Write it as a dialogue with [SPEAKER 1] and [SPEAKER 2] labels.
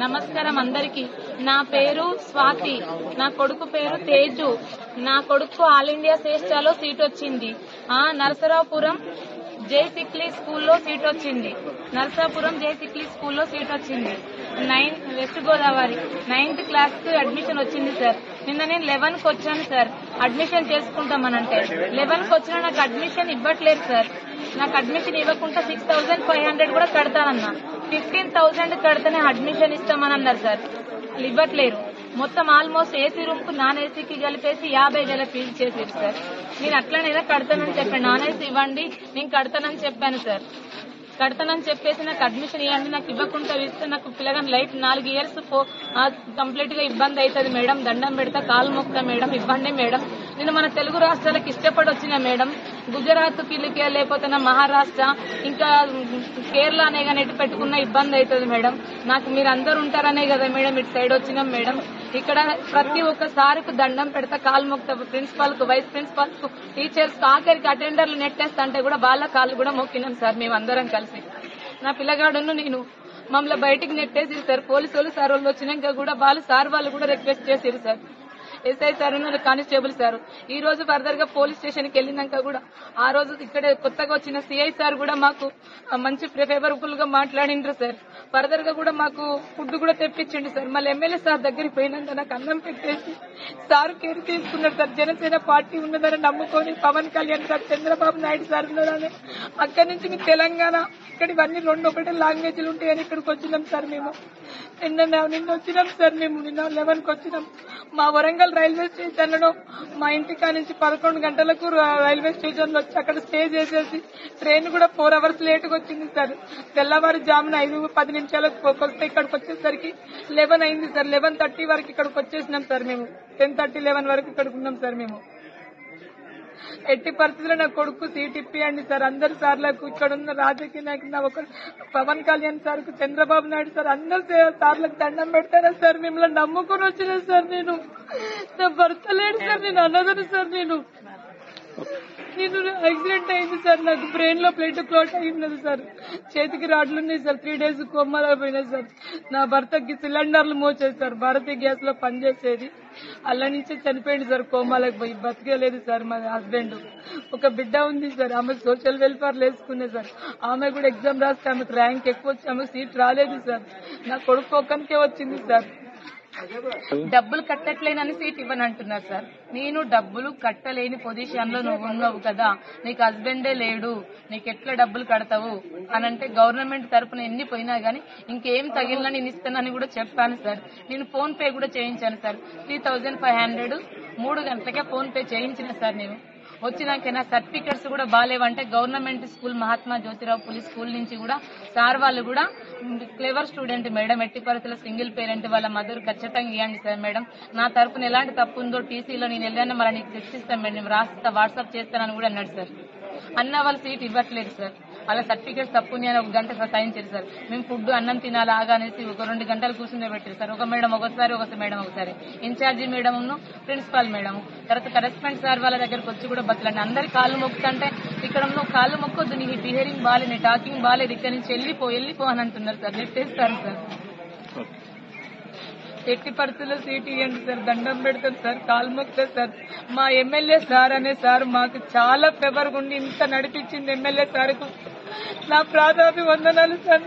[SPEAKER 1] నమస్కారం అందరికి. నా పేరు స్వాతి, నా కొడుకు పేరు తేజు. నా కొడుకు ఆల్ ఇండియా శ్రేష్ఠలో సీట్ వచ్చింది. నరసరావుపురం జై సిక్లీ స్కూల్లో సీట్ వచ్చింది. వెస్ట్ గోదావరి 9th క్లాస్ కు అడ్మిషన్ వచ్చింది సార్. నిన్న నేను 11కి వచ్చాను సార్ అడ్మిషన్ చేసుకుంటామనంటే. 11కి వచ్చినా నాకు అడ్మిషన్ ఇవ్వట్లేదు సార్. నాకు అడ్మిషన్ ఇవ్వకుండా 6,500 కూడా కడతానన్నా. 15,000 కడితేనే అడ్మిషన్ ఇస్తామని అన్నారు సార్. ఇవ్వట్లేరు. మొత్తం ఆల్మోస్ట్ ఏసీ రూమ్ కు నాన్ ఏసీకి కలిపేసి 50,000 ఫీజు చేసేది సార్. నేను అట్లనేదా కడతానని చెప్పాను. నాన్ ఏసీ ఇవ్వండి, నేను కడతానని చెప్పాను సార్. కడతానని చెప్పేసి నాకు అడ్మిషన్ ఇవ్వండి, నాకు ఇవ్వకుండా ఇస్తే నాకు పిల్లగాని లైఫ్ 4 years కంప్లీట్ గా ఇబ్బంది అవుతుంది మేడం. దండం పెడతా, కాలు మొక్తా మేడం, ఇవ్వండి మేడం. నేను మన తెలుగు రాష్ట్రాలకు ఇష్టపడి వచ్చిన మేడం. గుజరాత్ కి లేకపోతే మహారాష్ట్ర ఇంకా కేరళ అనే కానీ ఇటు పెట్టుకున్న ఇబ్బంది అవుతుంది మేడం. నాకు మీరు అందరు ఉంటారనే కదా మేడం ఇటు సైడ్ వచ్చినాం మేడం. ఇక్కడ ప్రతి ఒక్కసారికి దండం పెడతా, కాలు మొక్తా. ప్రిన్సిపాల్ కు, వైస్ ప్రిన్సిపాల్ కు, టీచర్స్ కు, ఆఖరికి అటెండర్లు నెట్టేస్తా అంటే కూడా వాళ్ళ కాళ్ళు కూడా మొక్కినాం సార్ మేము అందరం కలిసి. నా పిల్లగాడును నేను మమ్మల్ని బయటికి నెట్టేసి సార్. పోలీసు వాళ్ళు సార్ వాళ్ళు వచ్చినాక కూడా వాళ్ళు కూడా రిక్వెస్ట్ చేసారు sir. SI sir constable sir ఈ రోజు ఫర్దర్ గా పోలీస్ స్టేషన్ కి వెళ్ళినాక కూడా ఆ రోజు ఇక్కడ కొత్తగా వచ్చిన సిఐ సార్ కూడా మాకు మంచి ఫేవరబుల్ గా మాట్లాడిండ్రు సార్. ఫర్దర్ గా కూడా మాకు ఫుడ్ కూడా తెప్పించండి సార్. మళ్ళీ ఎమ్మెల్యే సార్ దగ్గరికి పోయినాక నాకు అన్నం పెట్టేసి సార్ కేర్ తీసుకున్నారు సార్. జనసేన పార్టీ ఉన్నదని నమ్ముకొని పవన్ కళ్యాణ్ సార్, చంద్రబాబు నాయుడు సార్ ఉన్నారని అక్కడి నుంచి మీ తెలంగాణ ఇక్కడ ఇవన్నీ 2 ఒకటే లాంగ్వేజ్లు ఉంటాయని ఇక్కడికి వచ్చినాం సార్. మేము నిన్న వచ్చినాం సార్. మేము నిన్న 11కి వచ్చినాం. మా వరంగల్ రైల్వే స్టేషన్ లో మా ఇంటికా నుంచి 11 గంటలకు రైల్వే స్టేషన్ లో వచ్చి అక్కడ స్టే చేసేసి ట్రైన్ కూడా 4 hours లేటుగా వచ్చింది సార్. తెల్లవారుజామున 5-10 నిమిషాలకు వస్తే ఇక్కడికి వచ్చేసరికి 11 అయింది సార్. 11:30 వరకు ఇక్కడికి వచ్చేసినాం సార్. మేము 10:30, 11 వరకు ఇక్కడికి ఉన్నాం సార్. మేము ఎట్టి పరిస్థితుల్లో నా కొడుకు సీట్ ఇప్పియండి సార్. అందరు సార్లకు, ఇక్కడ ఉన్న రాజకీయ నాయకులు, ఒక పవన్ కళ్యాణ్ సార్ కు, చంద్రబాబు నాయుడు సార్, అందరు సార్లకు దండం పెడతారా సార్. మిమ్మల్ని నమ్ముకుని వచ్చిన సార్. నేను నా భర్త లేడు సార్. నేను అన్నదను సార్. నేను యాక్సిడెంట్ అయింది సార్. నాకు బ్రెయిన్ లో ప్లేట్ క్లాట్ అయింది సార్. చేతికి రాడ్లు ఉన్నాయి సార్. 3 days కోమాలో పోయినాయి సార్. నా భర్తకి సిలిండర్లు మోచేస్తారు. భారతీయ గ్యాస్ లో పనిచేసేది. అల్ల నుంచే చనిపోయింది సార్. కోమాలకు పోయి బతికేలేదు సార్. మా హస్బెండ్ ఒక బిడ్డ ఉంది సార్. ఆమె సోషల్ వెల్ఫేర్ వేసుకునే సార్. ఆమె కూడా ఎగ్జామ్ రాస్తే ఆమెకు ర్యాంక్ ఎక్కువ వచ్చి ఆమెకు సీట్ రాలేదు సార్. నా కొడుకు ఒక్కనికే వచ్చింది సార్. డబ్బులు కట్టట్లేనని సీట్ ఇవ్వని అంటున్నారు సార్. నేను డబ్బులు కట్టలేని పొజిషన్ లో నువ్వు ఉన్నావు కదా, నీకు హస్బెండే లేడు, నీకు ఎట్లా డబ్బులు కడతావు అని అంటే గవర్నమెంట్ తరఫున ఎన్ని పోయినా గానీ ఇంకేం తగిలినా నేను ఇస్తానని కూడా చెప్పాను సార్. నేను ఫోన్ పే కూడా చేయించాను సార్. 3,500 3 గంటలకే ఫోన్ పే చేయించిన సార్. నేను వచ్చినాక నా సర్టిఫికెట్స్ కూడా బాగాలేవంటే గవర్నమెంట్ స్కూల్ మహాత్మా జ్యోతిరావు పులి స్కూల్ నుంచి కూడా సార్ వాళ్ళు కూడా క్లెవర్ స్టూడెంట్ మేడం, ఎట్టి పరిస్థితుల్లో సింగిల్ పేరెంట్, వాళ్ళ మదర్ ఖచ్చితంగా ఇవ్వండి సార్ మేడం. నా తరపున ఎలాంటి తప్పు ఉందో టీసీలో నేను వెళ్ళాను, మళ్ళీ నీకు తెచ్చిస్తాను మేడం, నేను రాస్తా, వాట్సాప్ చేస్తానని కూడా అన్నాడు సార్. అన్న వాళ్ళు సీట్ ఇవ్వట్లేదు సార్. అలా సర్టిఫికేట్స్ తప్పుని అని 1 గంట సతాయించారు సార్. మేము ఫుడ్ అన్నం తినాలి ఆగా అనేసి ఒక 2 గంటలు కూర్చుని పెట్టారు సార్. ఒక మేడం ఒకసారి, ఒక మేడం ఒకసారి, ఇన్ఛార్జి మేడం, ప్రిన్సిపాల్ మేడం, తర్వాత కరెస్పాండెంట్ సార్ వాళ్ళ దగ్గరకు వచ్చి కూడా బతలండి. అందరి కాళ్ళు మొక్కుతుంటే ఇక్కడ నువ్వు కాళ్ళు మొక్కొద్దు, నీ బిహేవింగ్ బాగాలేదు, నీ టాకింగ్ బాగాలేదు, ఇక్కడ నుంచి వెళ్ళిపో అని అంటున్నారు సార్. నెట్టేస్తారు సార్. ఎట్టి పరిస్థితుల్లో సీట్ ఇవ్వండి సార్. దండం పెడతారు సార్, కాలు మొక్కుతారు సార్. మా ఎమ్మెల్యే సార్ అనే సార్ మాకు చాలా ఫేవర్ గా ఉండి ఇంత నడిపించింది ఎమ్మెల్యే సార్ కు నా ప్రాధాన్యత వందనాలు సార్.